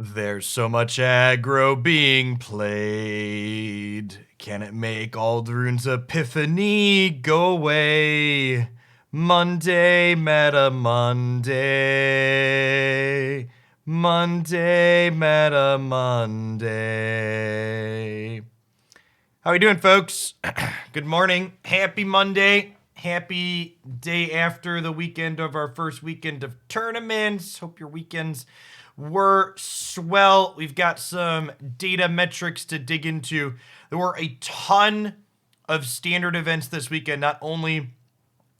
There's so much aggro being played. Can it make Alrund's epiphany go away? Monday, meta Monday. Monday, meta Monday. How we doing, folks? Good morning. Happy Monday. Happy day after the weekend of our first weekend of tournaments. Hope your weekends were swell. We've got some data metrics to dig into. There were a ton of standard events this weekend, not only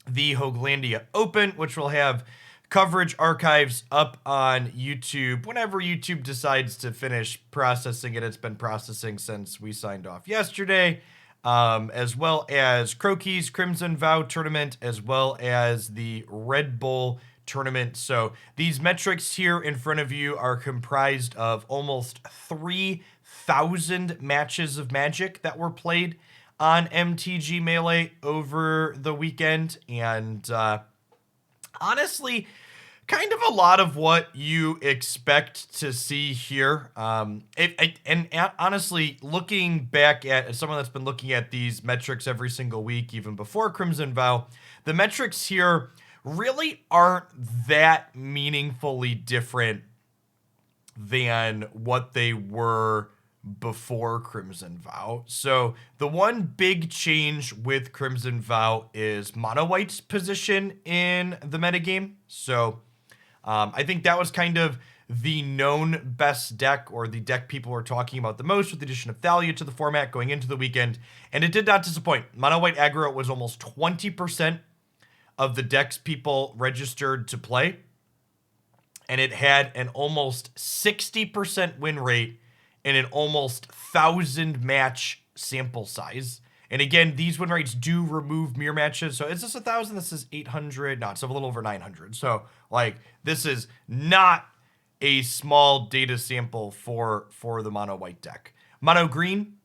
the Hoaglandia Open, which will have coverage archives up on YouTube whenever YouTube decides to finish processing it. It's been processing since we signed off yesterday, as well as Croquis Crimson Vow tournament, as well as the Red Bull tournament. So these metrics here in front of you are comprised of almost 3,000 matches of Magic that were played on MTG Melee over the weekend, and honestly, kind of a lot of what you expect to see here. Honestly, looking back at, as someone that's been looking at these metrics every single week, even before Crimson Vow, the metrics here really aren't that meaningfully different than what they were before Crimson Vow. So the one big change with Crimson Vow is Mono White's position in the metagame. So I think that was kind of the known best deck, or the deck people were talking about the most, with the addition of Thalia to the format going into the weekend. And it did not disappoint. Mono White aggro was almost 20% of the decks people registered to play. And it had an almost 60% win rate and an almost 1,000 match sample size. And again, these win rates do remove mirror matches. So is this 1,000? This is 800. No, it's a little over 900. So like, this is not a small data sample for the mono white deck. Mono green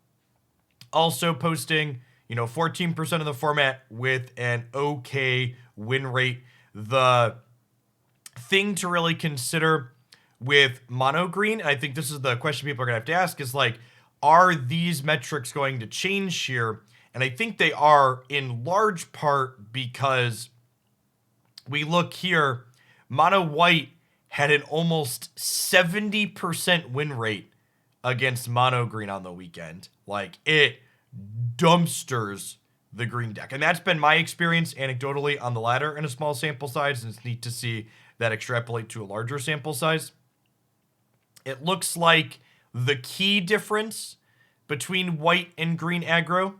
also posting, 14% of the format with an okay win rate. The thing to really consider with mono green, and I think this is the question people are gonna have to ask, is like, are these metrics going to change here? And I think they are, in large part because we look here, mono white had an almost 70% win rate against mono green on the weekend. Like, it dumpsters the green deck. And that's been my experience anecdotally on the ladder in a small sample size, and it's neat to see that extrapolate to a larger sample size. It looks like the key difference between white and green aggro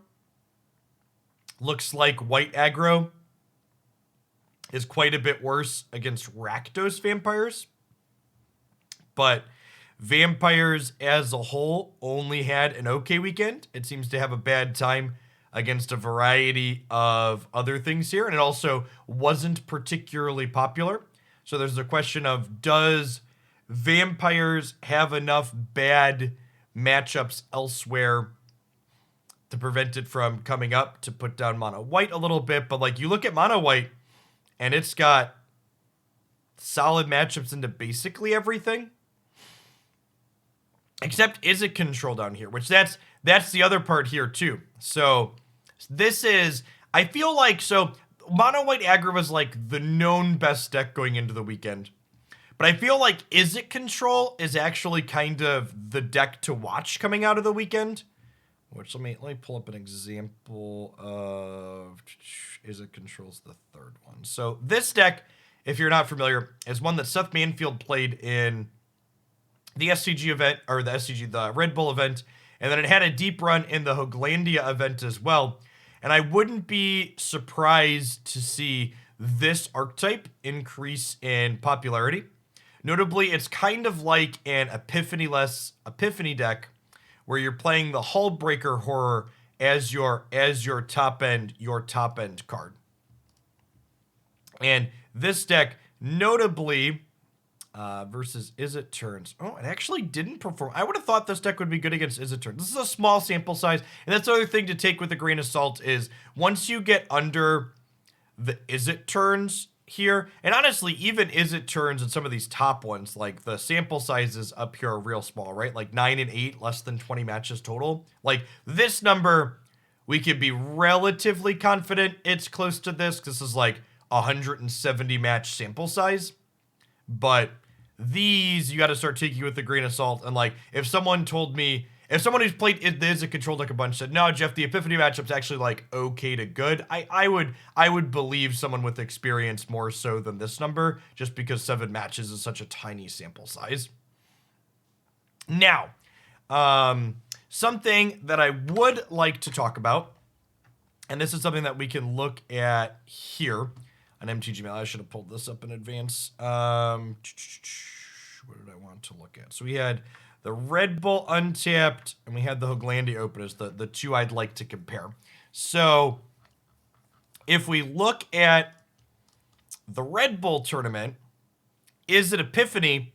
looks like white aggro is quite a bit worse against Rakdos vampires. But vampires as a whole only had an okay weekend. It seems to have a bad time against a variety of other things here. And it also wasn't particularly popular. So there's a question of, does vampires have enough bad matchups elsewhere to prevent it from coming up to put down mono white a little bit? But like, you look at mono white and it's got solid matchups into basically everything except Izzet control down here, which that's the other part here too. So this is, I feel like, so mono white aggro was like the known best deck going into the weekend. But I feel like Izzet control is actually kind of the deck to watch coming out of the weekend. Which, let me pull up an example of Izzet control's the third one. So this deck, if you're not familiar, is one that Seth Manfield played in the SCG event, or the Red Bull event, and then it had a deep run in the Hoaglandia event as well. And I wouldn't be surprised to see this archetype increase in popularity. Notably, it's kind of like an Epiphany deck, where you're playing the Hullbreaker Horror as your top end card. And this deck, notably, versus Izzet turns. Oh, it actually didn't perform. I would have thought this deck would be good against Izzet turns. This is a small sample size, and that's the other thing to take with a grain of salt is, once you get under the Izzet turns here. And honestly, even Izzet turns and some of these top ones, like the sample sizes up here are real small, right? Like 9 and 8, less than 20 matches total. Like this number, we could be relatively confident it's close to this. This is like 170 match sample size. But these, you got to start taking with a grain of salt. And like, if someone told me, if someone who's played Izzet controlled like a bunch said, no, Jeff, the Epiphany matchup's actually like okay to good, I would believe someone with experience more so than this number, just because 7 matches is such a tiny sample size. Now, something that I would like to talk about, and this is something that we can look at here on MTGML. I should have pulled this up in advance. What did I want to look at? So we had the Red Bull untapped, and we had the Hoaglandia open as the two I'd like to compare. So if we look at the Red Bull tournament, Izzet Epiphany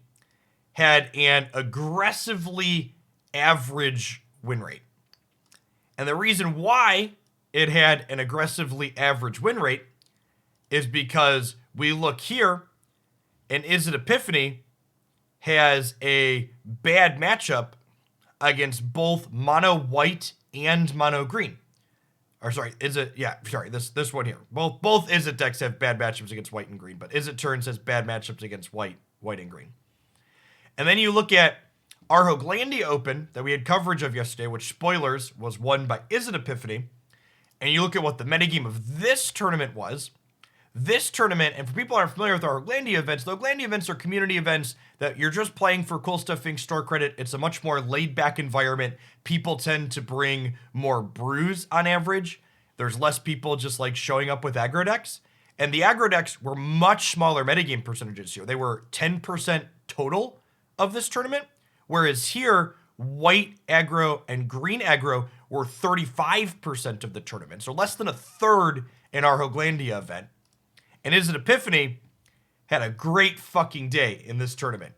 had an aggressively average win rate. And the reason why it had an aggressively average win rate is because we look here, and Izzet Epiphany has a bad matchup against both mono white and mono green. Or sorry, this one here. Both Izzet decks have bad matchups against white and green, but Izzet turns has bad matchups against white and green. And then you look at our Hoaglandia Open that we had coverage of yesterday, which, spoilers, was won by Izzet Epiphany. And you look at what the metagame of this tournament was. This tournament, and for people who aren't familiar with our Hoaglandia events, the Hoaglandia events are community events that you're just playing for cool stuff, being store credit. It's a much more laid-back environment. People tend to bring more brews on average. There's less people just like showing up with aggro decks. And the aggro decks were much smaller metagame percentages here. They were 10% total of this tournament, whereas here, white aggro and green aggro were 35% of the tournament. So less than a third in our Hoaglandia event. And Izzet Epiphany had a great fucking day in this tournament.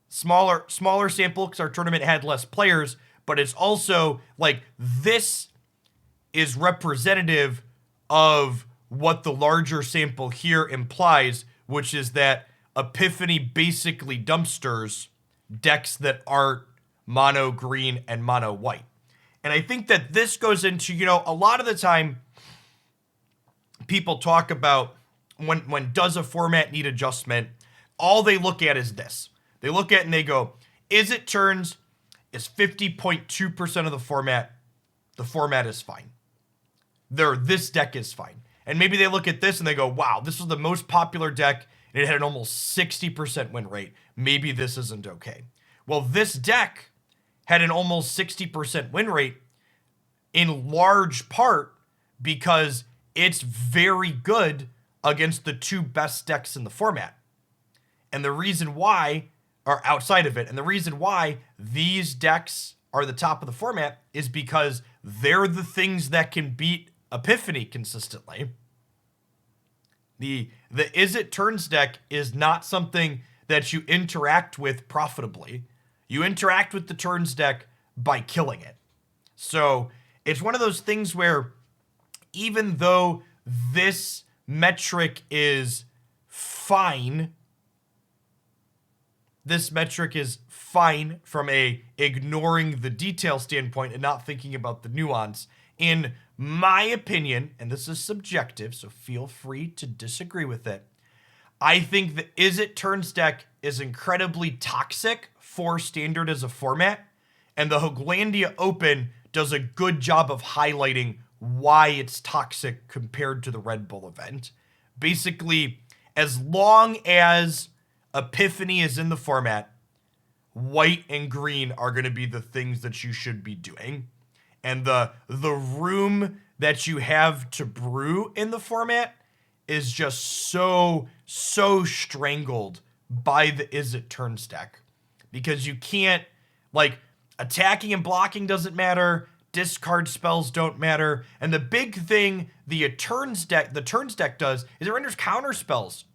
Smaller sample because our tournament had less players, but it's also like this is representative of what the larger sample here implies, which is that Epiphany basically dumpsters decks that aren't mono green and mono white. And I think that this goes into, a lot of the time people talk about when does a format need adjustment, all they look at is this. They look at it and they go, Izzet turns is 50.2% of the format. The format is fine. This deck is fine. And maybe they look at this and they go, wow, this was the most popular deck and it had an almost 60% win rate. Maybe this isn't okay. Well, this deck had an almost 60% win rate in large part because it's very good against the two best decks in the format. And the reason why, or outside of it, and the reason why these decks are the top of the format is because they're the things that can beat Epiphany consistently. The Izzet turns deck is not something that you interact with profitably. You interact with the turns deck by killing it. So it's one of those things where even though this metric is fine, from a ignoring the detail standpoint and not thinking about the nuance. In my opinion, and this is subjective, so feel free to disagree with it, I think the Izzet turns deck is incredibly toxic for standard as a format, and the Hoaglandia Open does a good job of highlighting why it's toxic compared to the Red Bull event. Basically, as long as Epiphany is in the format, white and green are going to be the things that you should be doing. And the room that you have to brew in the format is just so strangled by the Izzet turns deck. Because you can't, like, attacking and blocking doesn't matter, discard spells don't matter, and the big thing the turns deck does is it renders counter spells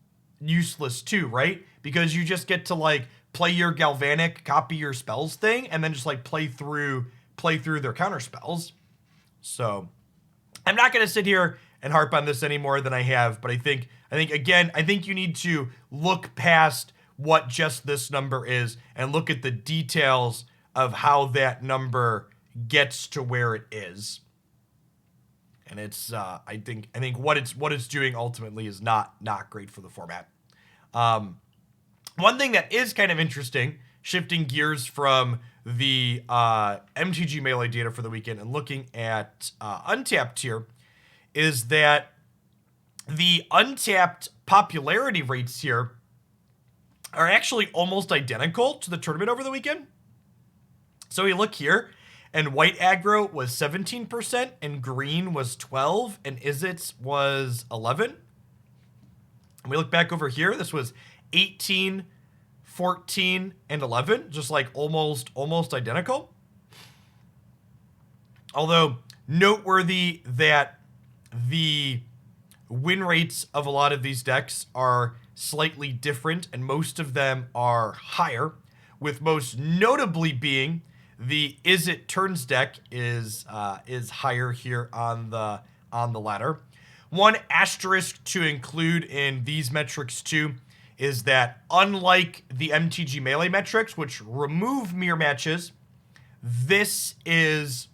useless too, right? Because you just get to like play your galvanic, copy your spells thing, and then just like play through their counter spells. So I'm not gonna sit here and harp on this any more than I have, but I think you need to look past what just this number is and look at the details of how that number gets to where it is. And it's I think what it's doing ultimately is not great for the format. One thing that is kind of interesting, shifting gears from the MTG Melee data for the weekend and looking at Untapped here, is that the Untapped popularity rates here are actually almost identical to the tournament over the weekend. So we look here, and white aggro was 17%, and green was 12%, and Izzet's was 11%. And we look back over here, this was 18, 14, and 11, just like almost identical. Although noteworthy that the win rates of a lot of these decks are slightly different, and most of them are higher, with most notably being the Izzet Turns deck is higher here on the ladder. One asterisk to include in these metrics too is that unlike the MTG Melee metrics, which remove mirror matches, this does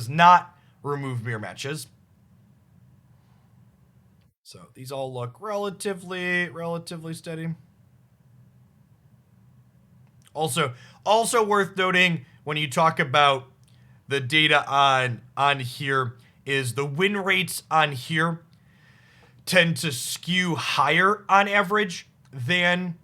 not remove mirror matches. So these all look relatively steady. Also worth noting when you talk about the data on here is the win rates on here tend to skew higher on average than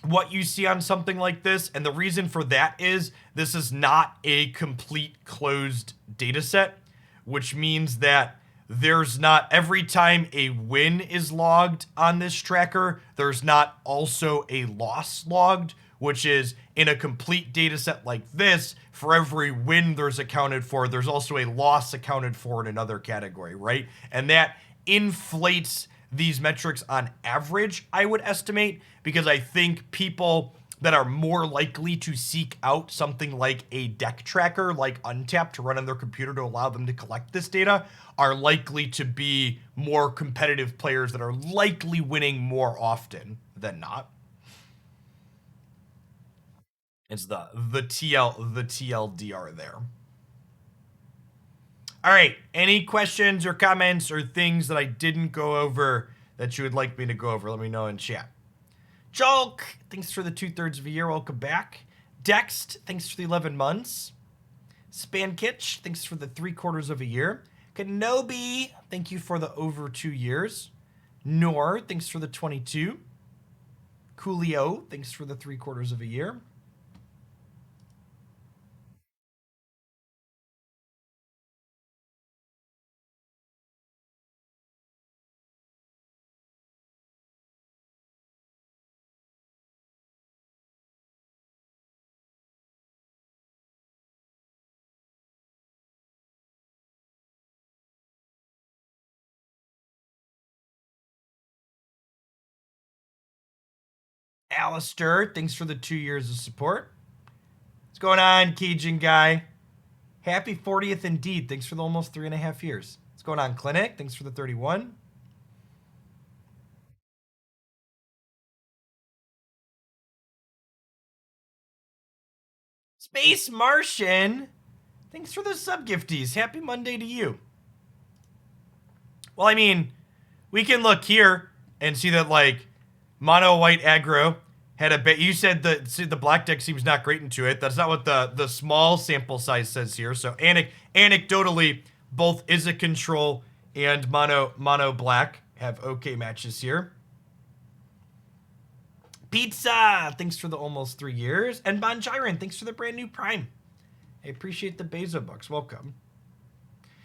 what you see on something like this. And the reason for that is this is not a complete closed data set, which means that there's not, every time a win is logged on this tracker, there's not also a loss logged, which is in a complete data set like this, for every win there's accounted for, there's also a loss accounted for in another category, right? And that inflates these metrics on average, I would estimate, because I think people that are more likely to seek out something like a deck tracker like Untapped to run on their computer to allow them to collect this data are likely to be more competitive players that are likely winning more often than not. It's the TLDR there. All right, any questions or comments or things that I didn't go over that you would like me to go over? Let me know in chat. Julk, thanks for the 2/3 of a year. Welcome back. Dext, thanks for the 11 months. Spankitch, thanks for the 3/4 of a year. Kenobi, thank you for the over 2 years. Nor, thanks for the 22. Coolio, thanks for the 3/4 of a year. Alistair, thanks for the 2 years of support. What's going on, Cajun guy? Happy 40th indeed. Thanks for the almost 3.5 years. What's going on, Clinic? Thanks for the 31. Space Martian, thanks for the sub-gifties. Happy Monday to you. Well, I mean, we can look here and see that, like, mono white aggro had a bit. You said the black deck seems not great into it. That's not what the small sample size says here. So anecdotally, both Izzet Control and mono black have okay matches here. Pizza, thanks for the almost 3 years. And Bonjiren, thanks for the brand new Prime. I appreciate the Bezo bucks. Welcome.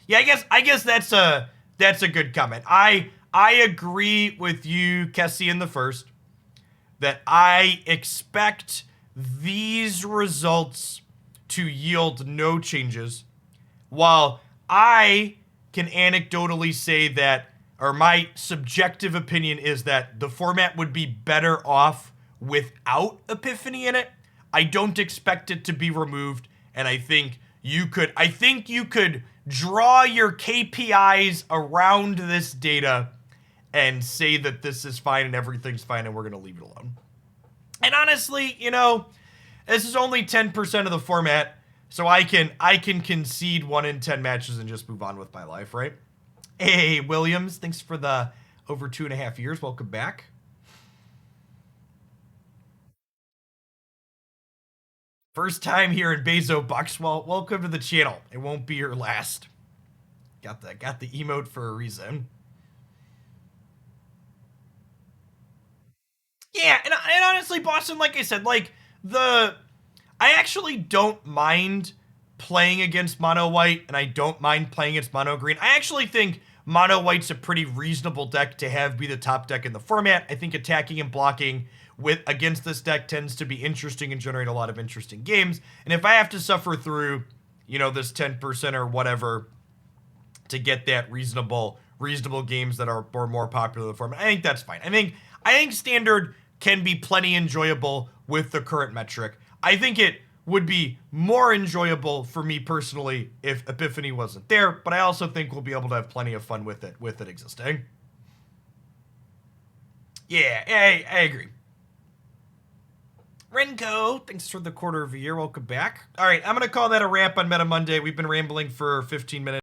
Yeah, I guess that's a good comment. I agree with you, Kessie, in the first, that I expect these results to yield no changes, while I can anecdotally say that, or my subjective opinion is that the format would be better off without Epiphany in it. I don't expect it to be removed, and I think you could draw your KPIs around this data and say that this is fine and everything's fine and we're going to leave it alone. And honestly, this is only 10% of the format, so I can concede 1 in 10 matches and just move on with my life, right? Hey, Williams, thanks for the over 2.5 years. Welcome back. First time here in Bezo Bucks. Well, welcome to the channel. It won't be your last. Got the emote for a reason. Yeah, and honestly, Boston, like I said, I actually don't mind playing against mono white, and I don't mind playing against mono green. I actually think mono white's a pretty reasonable deck to have be the top deck in the format. I think attacking and blocking with against this deck tends to be interesting and generate a lot of interesting games. And if I have to suffer through, this 10% or whatever to get that reasonable games that are more popular in the format, I think that's fine. I think standard can be plenty enjoyable with the current metric. I think it would be more enjoyable for me personally if Epiphany wasn't there, but I also think we'll be able to have plenty of fun with it existing. Yeah, I agree. Renko, thanks for the quarter of a year. Welcome back. All right, I'm going to call that a wrap on Meta Monday. We've been rambling for 15 minutes.